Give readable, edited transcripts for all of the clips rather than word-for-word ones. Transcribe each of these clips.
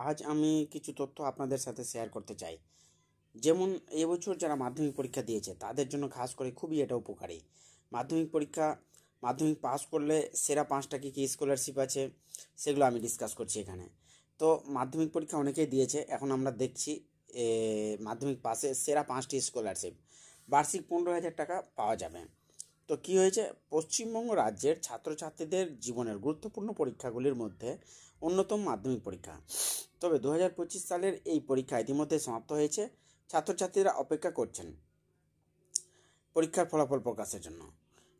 আজ আমি কিছু তথ্য আপনাদের সাথে শেয়ার করতে চাই। যেমন এবছর যারা মাধ্যমিক পরীক্ষা দিয়েছে তাদের জন্য খাস করে খুবই এটা উপকারী। মাধ্যমিক পাস করলে সেরা 5টা কী স্কলারশিপ আছে সেগুলো আমি ডিসকাস করছি এখানে। তো মাধ্যমিক পরীক্ষা অনেকেই দিয়েছে, এখন আমরা দেখছি মাধ্যমিক পাসে সেরা 5টি স্কলারশিপ বার্ষিক 15,000 টাকা পাওয়া যাবে। তো কী হয়েছে, পশ্চিমবঙ্গ রাজ্যের ছাত্রছাত্রীদের জীবনের গুরুত্বপূর্ণ পরীক্ষাগুলির মধ্যে অন্যতম মাধ্যমিক পরীক্ষা। তবে 2025 সালের এই পরীক্ষা ইতিমধ্যে সমাপ্ত হয়েছে। ছাত্রছাত্রীরা অপেক্ষা করছেন পরীক্ষার ফলাফল প্রকাশের জন্য।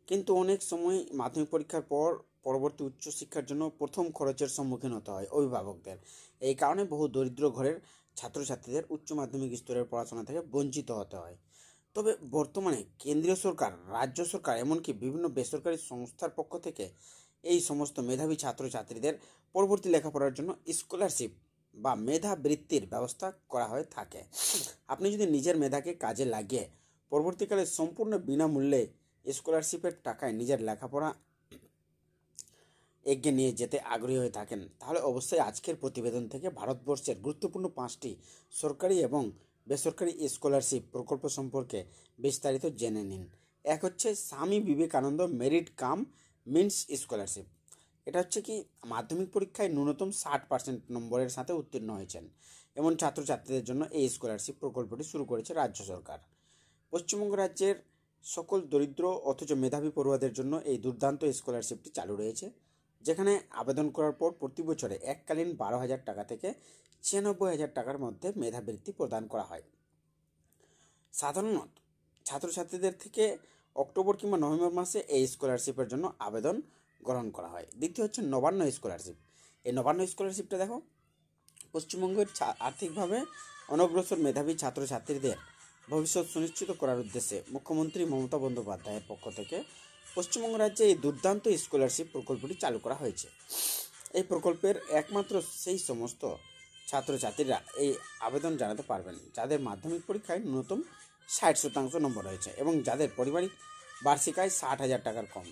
কিন্তু অনেক সময় মাধ্যমিক পরীক্ষার পর পরবর্তী উচ্চশিক্ষার জন্য প্রথম খরচের সম্মুখীন হতে হয় অভিভাবকদের। এই কারণে বহু দরিদ্র ঘরের ছাত্রছাত্রীদের উচ্চ মাধ্যমিক স্তরের পড়াশোনা থেকে বঞ্চিত হতে হয়। তবে বর্তমানে কেন্দ্রীয় সরকার, রাজ্য সরকার, এমনকি বিভিন্ন বেসরকারি সংস্থার পক্ষ থেকে এই সমস্ত মেধাবী ছাত্রছাত্রীদের পরবর্তী লেখাপড়ার জন্য স্কলারশিপ বা মেধাবৃত্তির ব্যবস্থা করা হয়ে থাকে। আপনি যদি নিজের মেধাকে কাজে লাগিয়ে পরবর্তীকালে সম্পূর্ণ বিনামূল্যে স্কলারশিপের টাকায় নিজের লেখাপড়া এগিয়ে নিয়ে যেতে আগ্রহী হয়ে থাকেন, তাহলে অবশ্যই আজকের প্রতিবেদন থেকে ভারতবর্ষের গুরুত্বপূর্ণ 5টি সরকারি এবং বেসরকারি স্কলারশিপ প্রকল্প সম্পর্কে বিস্তারিত জেনে নিন। এক হচ্ছে Swami Vivekananda merit cum means scholarship. এটা হচ্ছে কি, মাধ্যমিক পরীক্ষায় ন্যূনতম 60% নম্বরের সাথে উত্তীর্ণ হয়েছেন এমন ছাত্রছাত্রীদের জন্য এই স্কলারশিপ প্রকল্পটি শুরু করেছে রাজ্য সরকার। পশ্চিমবঙ্গ রাজ্যের সকল দরিদ্র অথচ মেধাবী পড়ুয়াদের জন্য এই দুর্দান্ত স্কলারশিপটি চালু রয়েছে, যেখানে আবেদন করার পর প্রতি বছরে এককালীন 12,000 টাকা থেকে 96,000 টাকার মধ্যে মেধাবৃত্তি প্রদান করা হয়। সাধারণত ছাত্রছাত্রীদের থেকে অক্টোবর কিংবা নভেম্বর মাসে এই স্কলারশিপের জন্য আবেদন গ্রহণ করা হয়। দ্বিতীয় হচ্ছে নবান্ন স্কলারশিপ। এই নবান্ন স্কলারশিপটা দেখো, পশ্চিমবঙ্গের আর্থিকভাবে অনগ্রসর মেধাবী ছাত্রছাত্রীদের ভবিষ্যৎ সুনিশ্চিত করার উদ্দেশ্যে মুখ্যমন্ত্রী মমতা বন্দ্যোপাধ্যায়ের পক্ষ থেকে পশ্চিমবঙ্গ রাজ্যে এই দুর্দান্ত স্কলারশিপ প্রকল্পটি চালু করা হয়েছে। এই প্রকল্পের একমাত্র সেই সমস্ত ছাত্রছাত্রীরা এই আবেদন জানাতে পারবেন যাদের মাধ্যমিক পরীক্ষায় ন্যূনতম 60% নম্বর রয়েছে এবং যাদের পারিবারিক বার্ষিক আয় 60,000 টাকার কম।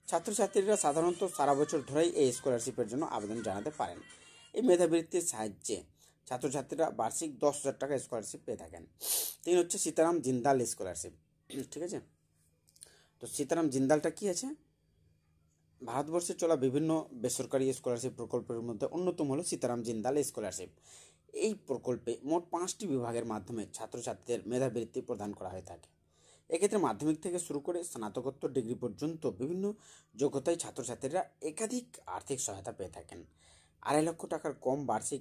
ছাত্রছাত্রীরা সাধারণত সারা বছর ধরেই এই স্কলারশিপের জন্য আবেদন জানাতে পারেন। এই মেধাবৃত্তির সাহায্যে ছাত্রছাত্রীরা বার্ষিক 10,000 টাকা স্কলারশিপ পেয়ে থাকেন। 3 হচ্ছে সীতারাম জিন্দাল স্কলারশিপ। ঠিক আছে, তো সীতারাম জিন্দালটা কি আছে? ভারতবর্ষে চলা বিভিন্ন বেসরকারি স্কলারশিপ প্রকল্পের মধ্যে অন্যতম হলো সীতারাম জিন্দাল স্কলারশিপ। এই প্রকল্পে মোট 5টি বিভাগের মাধ্যমে ছাত্রছাত্রীদের মেধাবৃত্তি প্রদান করা হয়ে থাকে। এক্ষেত্রে মাধ্যমিক থেকে শুরু করে স্নাতকোত্তর ডিগ্রি পর্যন্ত বিভিন্ন যোগ্যতায় ছাত্রছাত্রীরা একাধিক আর্থিক সহায়তা পেয়ে থাকেন। 2.5 লক্ষ টাকার কম বার্ষিক